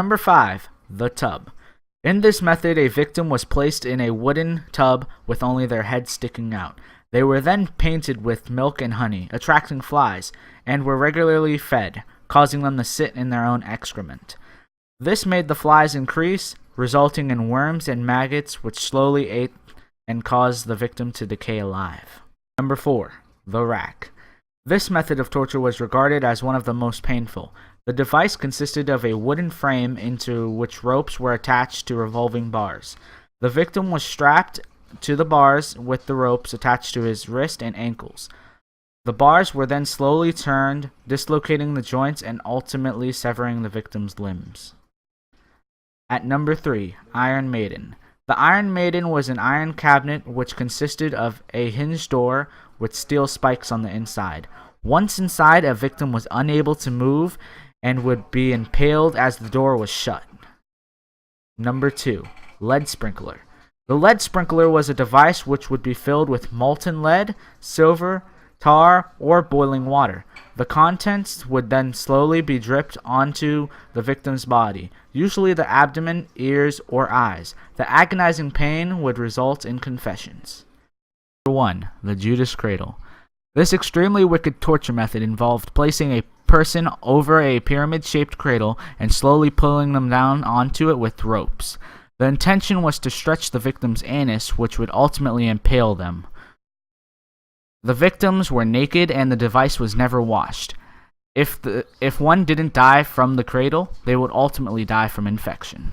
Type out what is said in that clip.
Number 5. The tub. In this method, a victim was placed in a wooden tub with only their head sticking out. They were then painted with milk and honey, attracting flies, and were regularly fed, causing them to sit in their own excrement. This made the flies increase, resulting in worms and maggots which slowly ate and caused the victim to decay alive. Number 4. The rack. This method of torture was regarded as one of the most painful. The device consisted of a wooden frame into which ropes were attached to revolving bars. The victim was strapped to the bars with the ropes attached to his wrist and ankles. The bars were then slowly turned, dislocating the joints and ultimately severing the victim's limbs. At number 3, Iron Maiden. The Iron Maiden was an iron cabinet which consisted of a hinged door with steel spikes on the inside. Once inside, a victim was unable to move and would be impaled as the door was shut. Number 2, Lead Sprinkler. The lead sprinkler was a device which would be filled with molten lead, silver, tar, or boiling water. The contents would then slowly be dripped onto the victim's body, usually the abdomen, ears, or eyes. The agonizing pain would result in confessions. Number 1. The Judas Cradle. This extremely wicked torture method involved placing a person over a pyramid-shaped cradle and slowly pulling them down onto it with ropes. The intention was to stretch the victim's anus, which would ultimately impale them. The victims were naked and the device was never washed. If one didn't die from the cradle, they would ultimately die from infection.